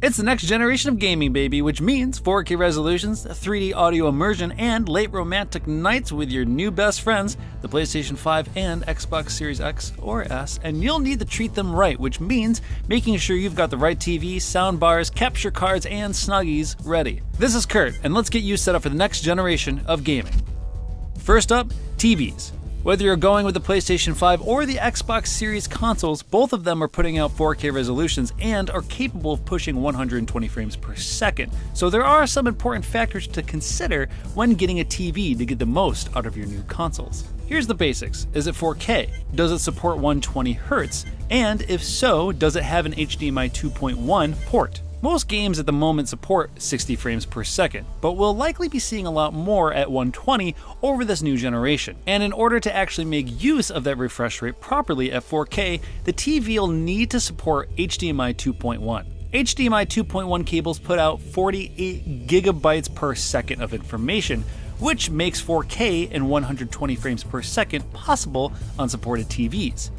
It's the next generation of gaming, baby, which means 4K resolutions, 3D audio immersion, and late romantic nights with your new best friends, the PlayStation 5 and Xbox Series X or S, and you'll need to treat them right, which means making sure you've got the right TV, sound bars, capture cards, and Snuggies ready. This is Kurt, and let's get you set up for the next generation of gaming. First up, TVs. Whether you're going with the PlayStation 5 or the Xbox Series consoles, both of them are putting out 4K resolutions and are capable of pushing 120 frames per second. So there are some important factors to consider when getting a TV to get the most out of your new consoles. Here's the basics. Is it 4K? Does it support 120 Hz? And if so, does it have an HDMI 2.1 port? Most games at the moment support 60 frames per second, but we'll likely be seeing a lot more at 120 over this new generation. And in order to actually make use of that refresh rate properly at 4K, the TV will need to support HDMI 2.1. HDMI 2.1 cables put out 48 gigabytes per second of information, which makes 4K and 120 frames per second possible on supported TVs.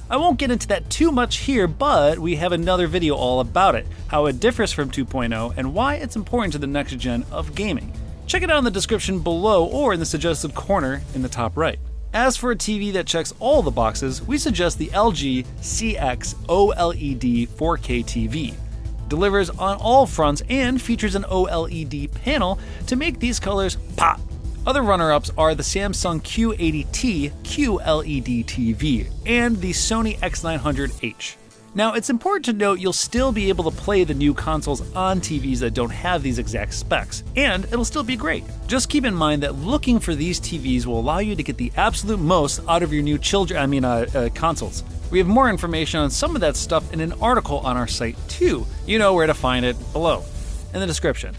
I won't get into that too much here, but we have another video all about it, how it differs from 2.0, and why it's important to the next gen of gaming. Check it out in the description below or in the suggested corner in the top right. As for a TV that checks all the boxes, we suggest the LG CX OLED 4K TV. Delivers on all fronts and features an OLED panel to make these colors pop. Other runner-ups are the Samsung Q80T QLED TV and the Sony X900H. Now, it's important to note you'll still be able to play the new consoles on TVs that don't have these exact specs, and it'll still be great. Just keep in mind that looking for these TVs will allow you to get the absolute most out of your new consoles. We have more information on some of that stuff in an article on our site too. You know where to find it below, in the description.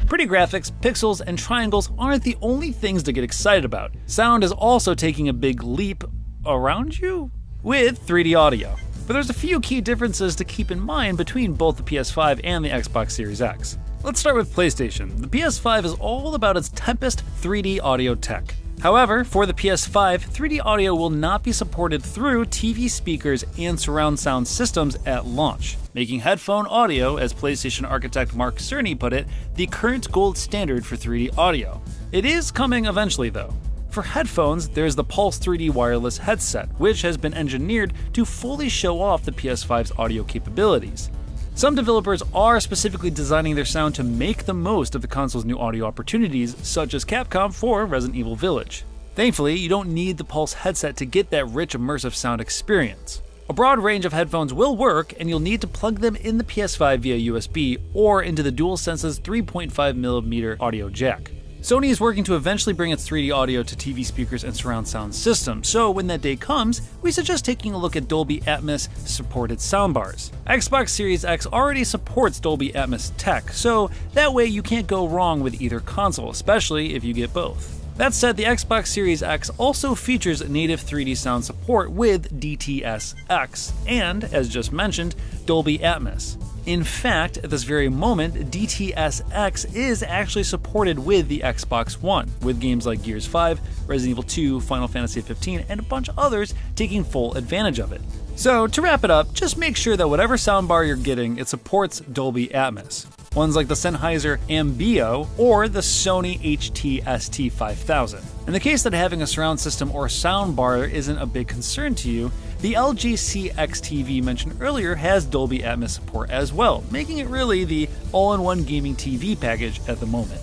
Pretty graphics, pixels, and triangles aren't the only things to get excited about. Sound is also taking a big leap around you with 3D audio. But there's a few key differences to keep in mind between both the PS5 and the Xbox Series X. Let's start with PlayStation. The PS5 is all about its Tempest 3D audio tech. However, for the PS5, 3D audio will not be supported through TV speakers and surround sound systems at launch, making headphone audio, as PlayStation architect Mark Cerny put it, the current gold standard for 3D audio. It is coming eventually though. For headphones, there's the Pulse 3D wireless headset, which has been engineered to fully show off the PS5's audio capabilities. Some developers are specifically designing their sound to make the most of the console's new audio opportunities, such as Capcom for Resident Evil Village. Thankfully, you don't need the Pulse headset to get that rich immersive sound experience. A broad range of headphones will work, and you'll need to plug them in the PS5 via USB or into the DualSense's 3.5mm audio jack. Sony is working to eventually bring its 3D audio to TV speakers and surround sound systems, so when that day comes, we suggest taking a look at Dolby Atmos supported soundbars. Xbox Series X already supports Dolby Atmos tech, so that way you can't go wrong with either console, especially if you get both. That said, the Xbox Series X also features native 3D sound support with DTS-X and, as just mentioned, Dolby Atmos. In fact, at this very moment, DTS-X is actually supported with the Xbox One, with games like Gears 5, Resident Evil 2, Final Fantasy 15, and a bunch of others taking full advantage of it. So, to wrap it up, just make sure that whatever soundbar you're getting, it supports Dolby Atmos. Ones like the Sennheiser Ambeo or the Sony HT-ST5000. In the case that having a surround system or soundbar isn't a big concern to you, the LG CX TV mentioned earlier has Dolby Atmos support as well, making it really the all-in-one gaming TV package at the moment.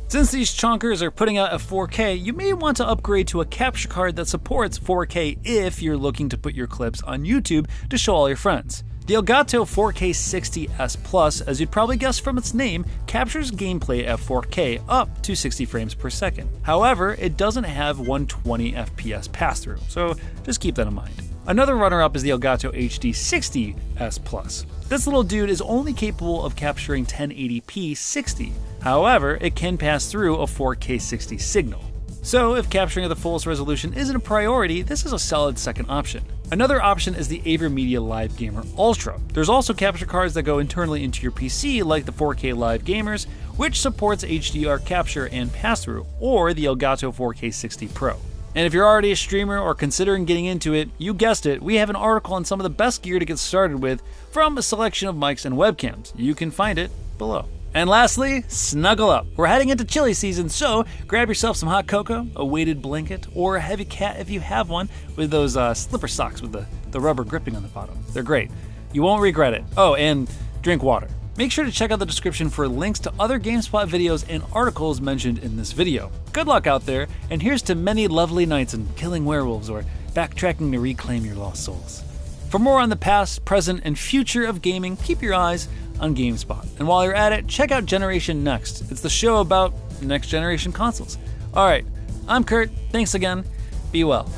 Since these chonkers are putting out a 4K, you may want to upgrade to a capture card that supports 4K if you're looking to put your clips on YouTube to show all your friends. The Elgato 4K 60S Plus, as you'd probably guess from its name, captures gameplay at 4K up to 60 frames per second. However, it doesn't have 120 FPS pass-through, so just keep that in mind. Another runner-up is the Elgato HD60S Plus. This little dude is only capable of capturing 1080p 60. However, it can pass through a 4K 60 signal. So if capturing at the fullest resolution isn't a priority, this is a solid second option. Another option is the AverMedia Live Gamer Ultra. There's also capture cards that go internally into your PC like the 4K Live Gamers, which supports HDR capture and pass-through, or the Elgato 4K 60 Pro. And if you're already a streamer or considering getting into it, you guessed it, we have an article on some of the best gear to get started with from a selection of mics and webcams. You can find it below. And lastly, snuggle up. We're heading into chilly season, so grab yourself some hot cocoa, a weighted blanket, or a heavy cat if you have one, with those slipper socks with the rubber gripping on the bottom. They're great. You won't regret it. Oh, and drink water. Make sure to check out the description for links to other GameSpot videos and articles mentioned in this video. Good luck out there, and here's to many lovely nights in killing werewolves or backtracking to reclaim your lost souls. For more on the past, present, and future of gaming, keep your eyes on GameSpot. And while you're at it, check out Generation Next. It's the show about next generation consoles. Alright, I'm Kurt. Thanks again. Be well.